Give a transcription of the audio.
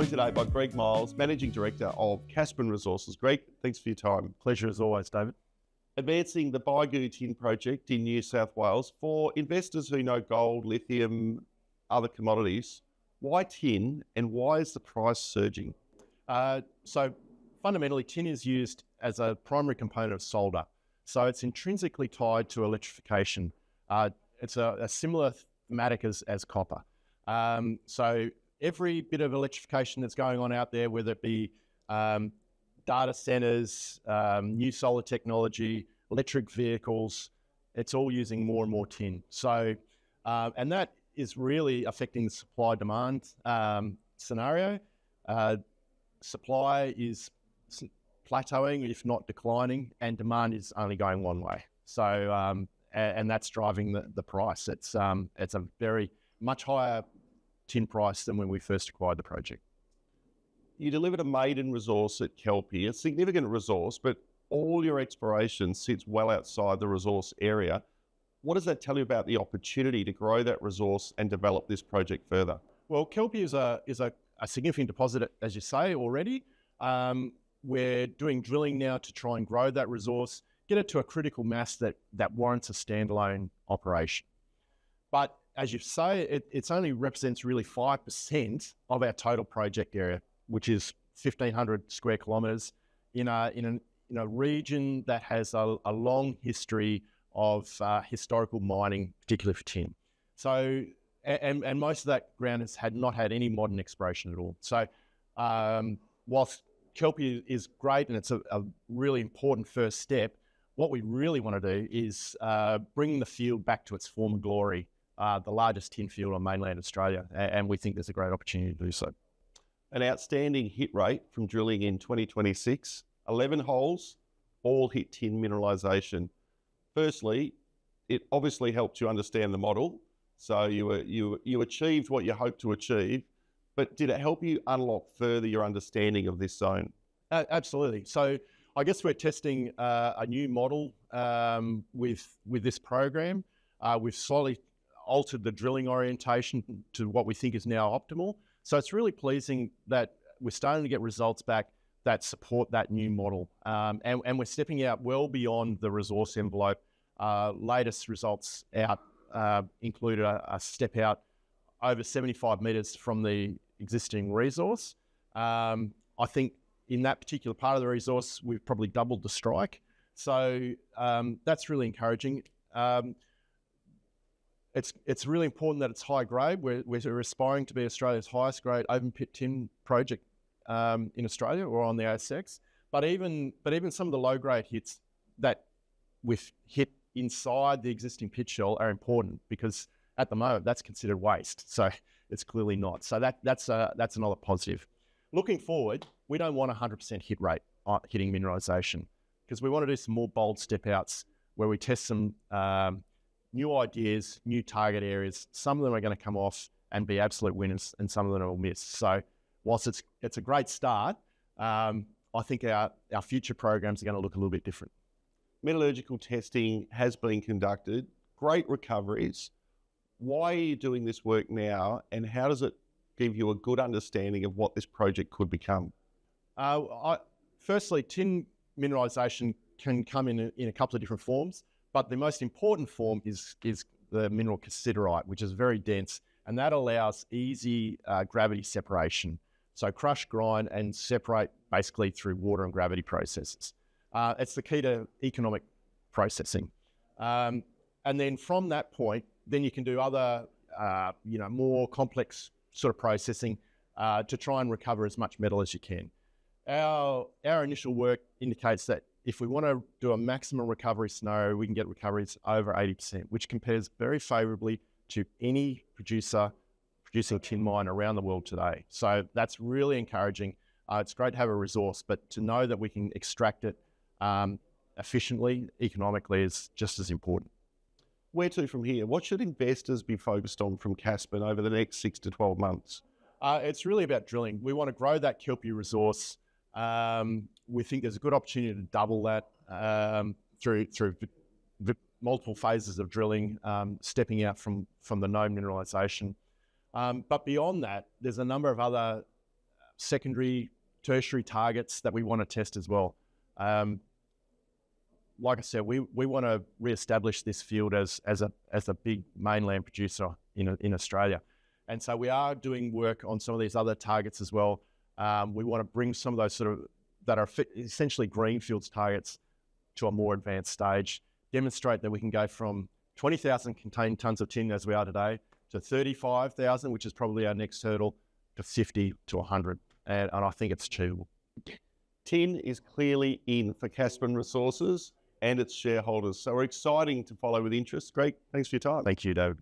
joined today by Greg Miles, Managing Director of Caspin Resources. Greg, thanks for your time. Pleasure as always, David. Advancing the Bygoo Tin Project in New South Wales. For investors who know gold, lithium, other commodities, why tin and why is the price surging? So fundamentally, tin is used as a primary component of solder. So it's intrinsically tied to electrification. It's a similar thematic as copper. So every bit of electrification that's going on out there, whether it be data centers, new solar technology, electric vehicles, it's all using more and more tin. So, and that is really affecting the supply-demand scenario. Supply is plateauing, if not declining, and demand is only going one way. So, and that's driving the price. It's a very much higher tin price than when we first acquired the project. You delivered a maiden resource at Kelpie, a significant resource, but all your exploration sits well outside the resource area. What does that tell you about the opportunity to grow that resource and develop this project further? Well, Kelpie is a significant deposit, as you say, already. We're doing drilling now to try and grow that resource, get it to a critical mass that warrants a standalone operation. But as you say, it only represents really 5% of our total project area, which is 1,500 square kilometres in a region that has a long history of historical mining, particularly for tin. So, and most of that ground had not had any modern exploration at all. So, whilst Kelpie is great and it's a really important first step, what we really want to do is bring the field back to its former glory, the largest tin field on mainland Australia, and we think there's a great opportunity to do so. An outstanding hit rate from drilling in 2026, 11 holes, all hit tin mineralisation. Firstly, it obviously helped you understand the model, so you achieved what you hoped to achieve, but did it help you unlock further your understanding of this zone? Absolutely. So I guess we're testing a new model with this program. We've slowly altered the drilling orientation to what we think is now optimal. So it's really pleasing that we're starting to get results back that support that new model. And we're stepping out well beyond the resource envelope. Latest results out included a step out over 75 metres from the existing resource. I think in that particular part of the resource, we've probably doubled the strike. So that's really encouraging. It's really important that it's high grade. We're aspiring to be Australia's highest grade open pit tin project in Australia or on the ASX. But even some of the low grade hits that we've hit inside the existing pit shell are important because at the moment that's considered waste. So it's clearly not. So that's another positive. Looking forward, we don't want 100% hit rate hitting mineralisation because we want to do some more bold step outs where we test some new ideas, new target areas. Some of them are going to come off and be absolute winners, and some of them will miss. So whilst it's a great start, I think our future programs are going to look a little bit different. Metallurgical testing has been conducted, great recoveries. Why are you doing this work now, and how does it give you a good understanding of what this project could become? Firstly, tin mineralisation can come in a couple of different forms, but the most important form is the mineral cassiterite, which is very dense, and that allows easy gravity separation. So crush, grind, and separate basically through water and gravity processes. It's the key to economic processing. And then from that point, then you can do other, more complex sort of processing to try and recover as much metal as you can. Our initial work indicates that if we want to do a maximum recovery scenario, we can get recoveries over 80%, which compares very favourably to any producer producing tin mine around the world today. So that's really encouraging. It's great to have a resource, but to know that we can extract it efficiently, economically is just as important. Where to from here? What should investors be focused on from Caspin over the next 6 to 12 months? It's really about drilling. We want to grow that Kelpie resource. We think there's a good opportunity to double that through multiple phases of drilling, stepping out from the known mineralisation. But beyond that, there's a number of other secondary, tertiary targets that we want to test as well. Like I said, we want to re-establish this field as a big mainland producer in Australia. And so we are doing work on some of these other targets as well. We want to bring some of those that are essentially greenfields targets to a more advanced stage, demonstrate that we can go from 20,000 contained tonnes of tin as we are today to 35,000, which is probably our next hurdle, to 50 to 100. And I think it's achievable. Tin is clearly in for Caspin Resources and its shareholders. So we're exciting to follow with interest. Greg, thanks for your time. Thank you, David.